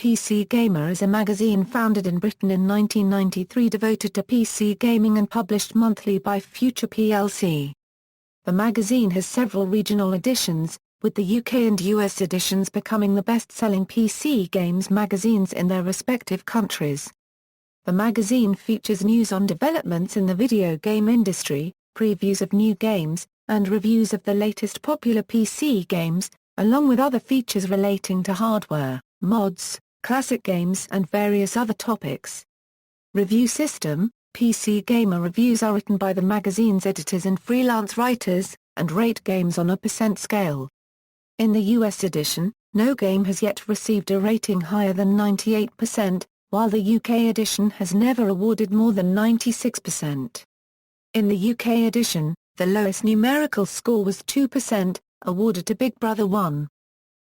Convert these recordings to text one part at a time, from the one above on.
PC Gamer is a magazine founded in Britain in 1993 devoted to PC gaming and published monthly by Future plc. The magazine has several regional editions, with the UK and US editions becoming the best-selling PC games magazines in their respective countries. The magazine features news on developments in the video game industry, previews of new games, and reviews of the latest popular PC games, along with other features relating to hardware, mods, classic games and various other topics. Review system: PC Gamer reviews are written by the magazine's editors and freelance writers, and rate games on a percent scale. In the US edition, no game has yet received a rating higher than 98%, while the UK edition has never awarded more than 96%. In the UK edition, the lowest numerical score was 2%, awarded to Big Brother 1.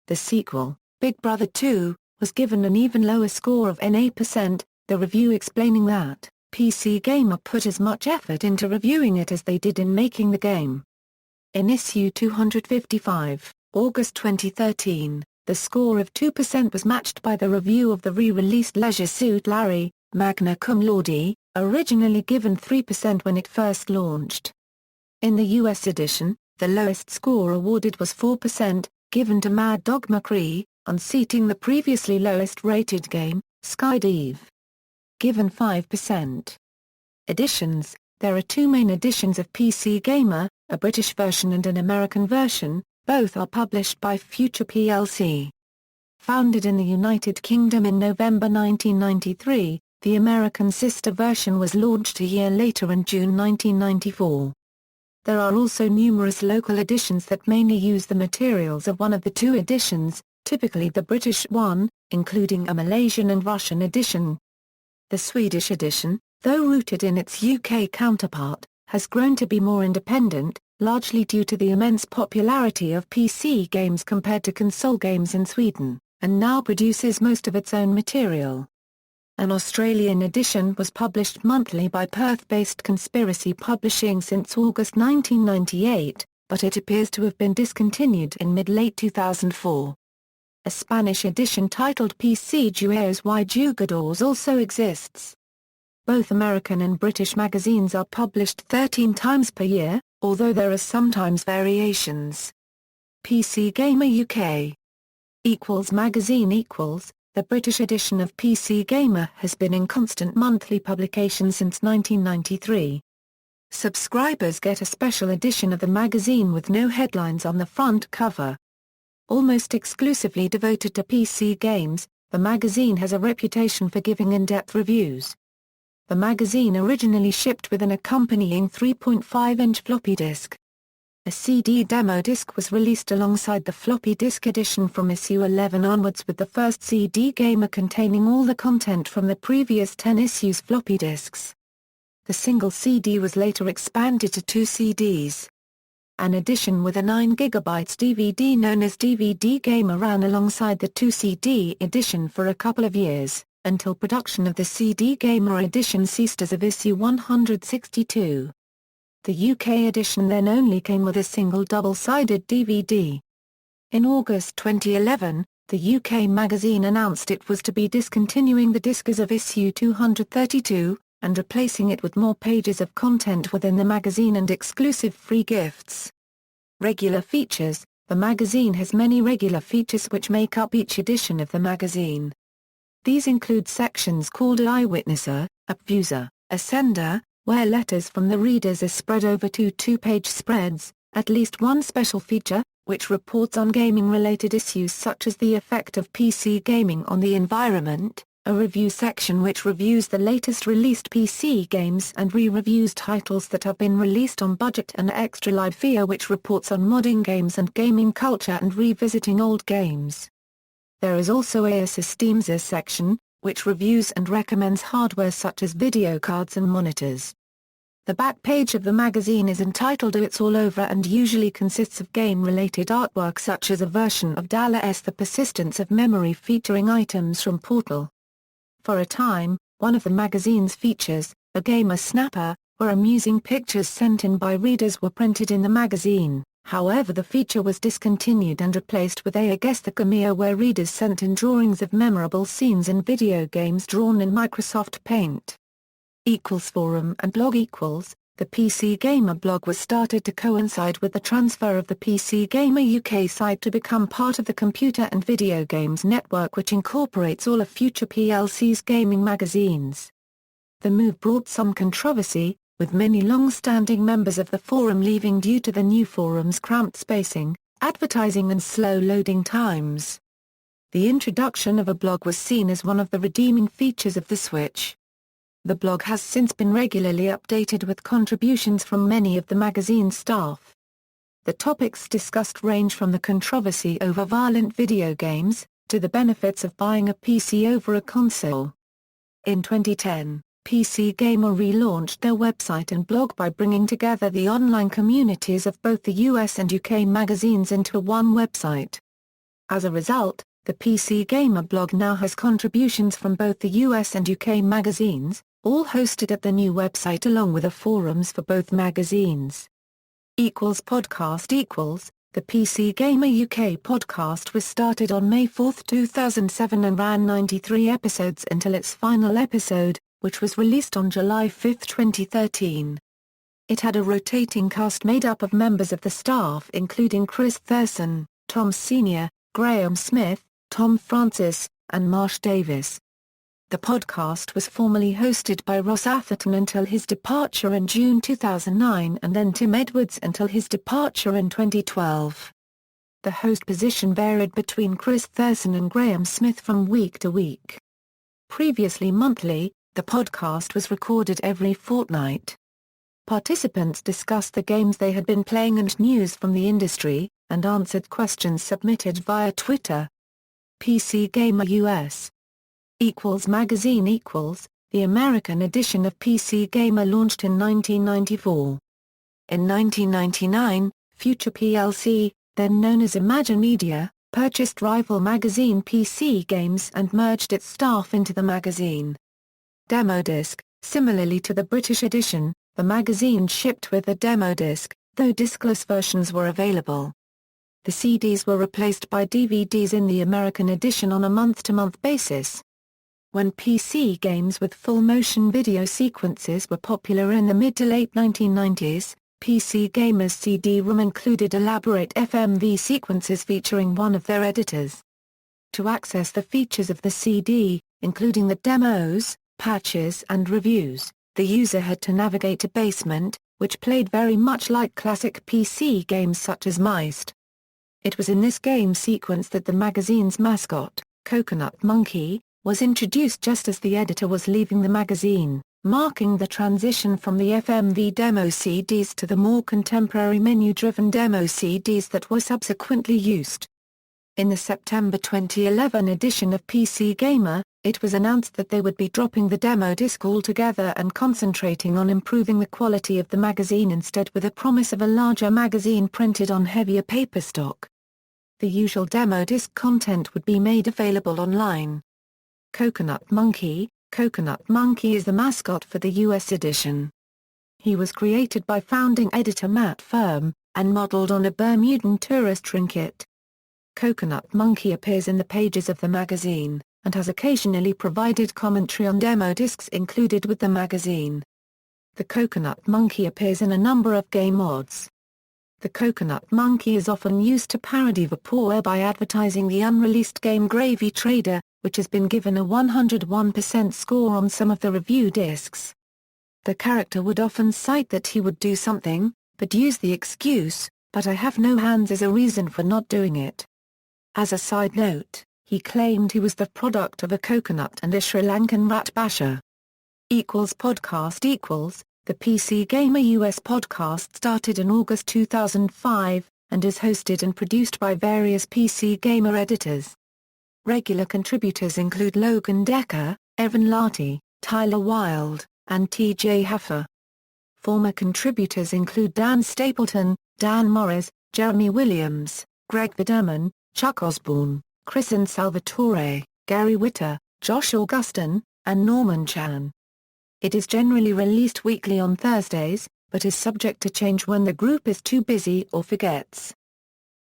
The sequel, Big Brother 2, was given an even lower score of NA%, the review explaining that, PC Gamer put as much effort into reviewing it as they did in making the game. In issue 255, August 2013, the score of 2% was matched by the review of the re-released Leisure Suit Larry, magna cum laude, originally given 3% when it first launched. In the US edition, the lowest score awarded was 4%, given to Mad Dog McCree, unseating the previously lowest-rated game, Skydive. Given 5%. Editions: there are two main editions of PC Gamer, a British version and an American version, both are published by Future plc. Founded in the United Kingdom in November 1993, the American sister version was launched a year later in June 1994. There are also numerous local editions that mainly use the materials of one of the two editions, typically the British one, including a Malaysian and Russian edition. The Swedish edition, though rooted in its UK counterpart, has grown to be more independent, largely due to the immense popularity of PC games compared to console games in Sweden, and now produces most of its own material. An Australian edition was published monthly by Perth-based Conspiracy Publishing since August 1998, but it appears to have been discontinued in mid-late 2004. A Spanish edition titled PC Juegos y Jugadores also exists. Both American and British magazines are published 13 times per year, although there are sometimes variations. PC Gamer UK magazine The British edition of PC Gamer has been in constant monthly publication since 1993. Subscribers get a special edition of the magazine with no headlines on the front cover. Almost exclusively devoted to PC games, the magazine has a reputation for giving in-depth reviews. The magazine originally shipped with an accompanying 3.5-inch floppy disk. A CD demo disc was released alongside the floppy disk edition from issue 11 onwards, with the first CD Gamer containing all the content from the previous 10 issues floppy disks. The single CD was later expanded to 2 CDs. An edition with a 9 GB DVD known as DVD Gamer ran alongside the 2 CD edition for a couple of years, until production of the CD Gamer edition ceased as of issue 162. The UK edition then only came with a single double-sided DVD. In August 2011, the UK magazine announced it was to be discontinuing the disc as of issue 232, and replacing it with more pages of content within the magazine and exclusive free gifts. Regular features: the magazine has many regular features which make up each edition of the magazine. These include sections called Eyewitnesser, Upviewer, Ascender, where letters from the readers are spread over 2 two-page spreads, at least one special feature, which reports on gaming-related issues such as the effect of PC gaming on the environment, a review section which reviews the latest released PC games and re-reviews titles that have been released on budget, and Extra Live Via which reports on modding games and gaming culture and revisiting old games. There is also a Systems section, which reviews and recommends hardware such as video cards and monitors. The back page of the magazine is entitled It's All Over and usually consists of game-related artwork such as a version of Dallas' The Persistence of Memory featuring items from Portal. For a time, one of the magazine's features, a Gamer Snapper, where amusing pictures sent in by readers were printed in the magazine. However, the feature was discontinued and replaced with A Guess the Cameo, where readers sent in drawings of memorable scenes in video games drawn in Microsoft Paint. Forum and blog. The PC Gamer blog was started to coincide with the transfer of the PC Gamer UK site to become part of the Computer and Video Games Network, which incorporates all of Future plc's gaming magazines. The move brought some controversy, with many long-standing members of the forum leaving due to the new forum's cramped spacing, advertising and slow loading times. The introduction of a blog was seen as one of the redeeming features of the switch. The blog has since been regularly updated with contributions from many of the magazine's staff. The topics discussed range from the controversy over violent video games, to the benefits of buying a PC over a console. In 2010, PC Gamer relaunched their website and blog by bringing together the online communities of both the US and UK magazines into one website. As a result, the PC Gamer blog now has contributions from both the US and UK magazines, all hosted at the new website along with the forums for both magazines. Podcast. The PC Gamer UK podcast was started on May 4, 2007 and ran 93 episodes until its final episode, which was released on July 5, 2013. It had a rotating cast made up of members of the staff including Chris Thurston, Tom Sr., Graham Smith, Tom Francis, and Marsh Davis. The podcast was formerly hosted by Ross Atherton until his departure in June 2009 and then Tim Edwards until his departure in 2012. The host position varied between Chris Thurston and Graham Smith from week to week. Previously monthly, the podcast was recorded every fortnight. Participants discussed the games they had been playing and news from the industry, and answered questions submitted via Twitter. PC Gamer US magazine. The American edition of PC Gamer launched in 1994. In 1999, Future plc, then known as Imagine Media, purchased rival magazine PC Games and merged its staff into the magazine. Demo disc. Similarly to the British edition, the magazine shipped with a demo disc, though discless versions were available. The CDs were replaced by DVDs in the American edition on a month-to-month basis. When PC games with full-motion video sequences were popular in the mid to late 1990s, PC Gamer's CD-ROM included elaborate FMV sequences featuring one of their editors. To access the features of the CD, including the demos, patches and reviews, the user had to navigate a basement, which played very much like classic PC games such as Myst. It was in this game sequence that the magazine's mascot, Coconut Monkey, was introduced just as the editor was leaving the magazine, marking the transition from the FMV demo CDs to the more contemporary menu-driven demo CDs that were subsequently used. In the September 2011 edition of PC Gamer, it was announced that they would be dropping the demo disc altogether and concentrating on improving the quality of the magazine instead, with a promise of a larger magazine printed on heavier paper stock. The usual demo disc content would be made available online. Coconut Monkey is the mascot for the US edition. He was created by founding editor Matt Firm, and modeled on a Bermudan tourist trinket. Coconut Monkey appears in the pages of the magazine, and has occasionally provided commentary on demo discs included with the magazine. The Coconut Monkey appears in a number of game mods. The Coconut Monkey is often used to parody Vaporware by advertising the unreleased game Gravy Trader, which has been given a 101% score on some of the review discs. The character would often cite that he would do something, but use the excuse, "but I have no hands," as a reason for not doing it. As a side note, he claimed he was the product of a coconut and a Sri Lankan rat basher. Podcast. The PC Gamer US podcast started in August 2005, and is hosted and produced by various PC Gamer editors. Regular contributors include Logan Decker, Evan Larty, Tyler Wilde, and TJ Haffer. Former contributors include Dan Stapleton, Dan Morris, Jeremy Williams, Greg Biderman, Chuck Osborne, Chrisen Salvatore, Gary Witter, Josh Augustin, and Norman Chan. It is generally released weekly on Thursdays, but is subject to change when the group is too busy or forgets.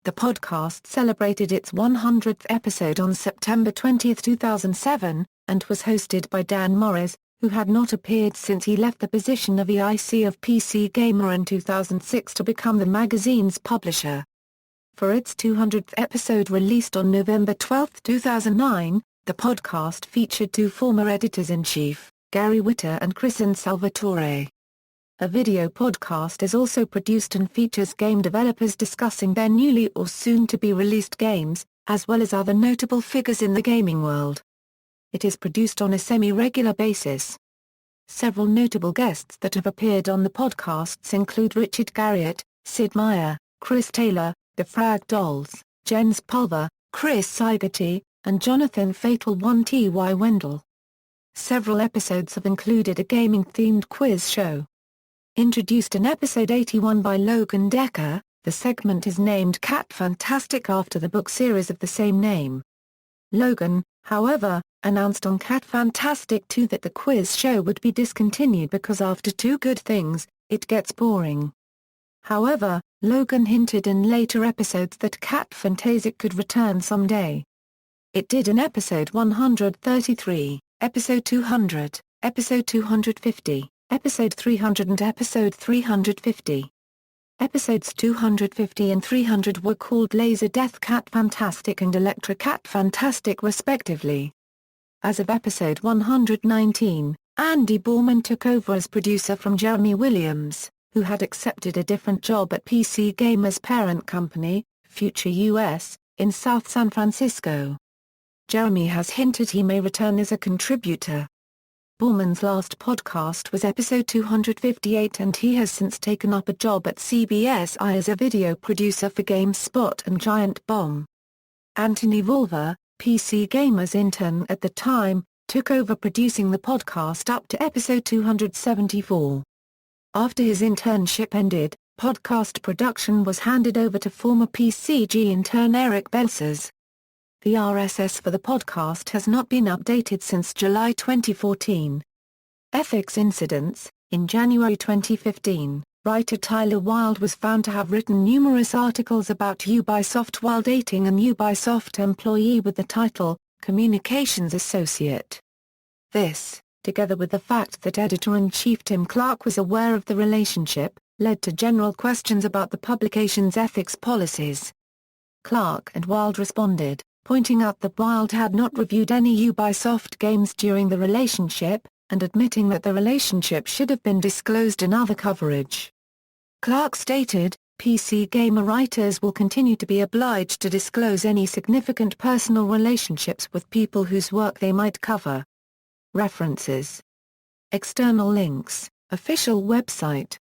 The podcast celebrated its 100th episode on September 20, 2007, and was hosted by Dan Morris, who had not appeared since he left the position of EIC of PC Gamer in 2006 to become the magazine's publisher. For its 200th episode released on November 12, 2009, the podcast featured two former editors-in-chief, Gary Whitta and Christian Salvatore. A video podcast is also produced and features game developers discussing their newly or soon-to-be-released games, as well as other notable figures in the gaming world. It is produced on a semi-regular basis. Several notable guests that have appeared on the podcasts include Richard Garriott, Sid Meier, Chris Taylor, The Frag Dolls, Jens Pulver, Chris Sigerty, and Jonathan Fatal 1TY Wendell. Several episodes have included a gaming-themed quiz show. Introduced in episode 81 by Logan Decker, the segment is named Cat Fantastic after the book series of the same name. Logan, however, announced on Cat Fantastic 2 that the quiz show would be discontinued because after Two Good Things, it gets boring. However, Logan hinted in later episodes that Cat Fantastic could return someday. It did in episode 133, episode 200, episode 250, episode 300 and episode 350. Episodes 250 and 300 were called Laser Death Cat Fantastic and Electra Cat Fantastic respectively. As of episode 119, Andy Borman took over as producer from Jeremy Williams, who had accepted a different job at PC Gamer's parent company, Future US, in South San Francisco. Jeremy has hinted he may return as a contributor. Borman's last podcast was episode 258 and he has since taken up a job at CBS as a video producer for GameSpot and Giant Bomb. Anthony Volver, PC Gamer's intern at the time, took over producing the podcast up to episode 274. After his internship ended, podcast production was handed over to former PCG intern Eric Belsers. The RSS for the podcast has not been updated since July 2014. Ethics incidents. In January 2015, writer Tyler Wilde was found to have written numerous articles about Ubisoft while dating an Ubisoft employee with the title, Communications Associate. This, together with the fact that editor-in-chief Tim Clark was aware of the relationship, led to general questions about the publication's ethics policies. Clark and Wilde responded, pointing out that Wilde had not reviewed any Ubisoft games during the relationship, and admitting that the relationship should have been disclosed in other coverage. Clark stated, PC Gamer writers will continue to be obliged to disclose any significant personal relationships with people whose work they might cover. References. External links, official website.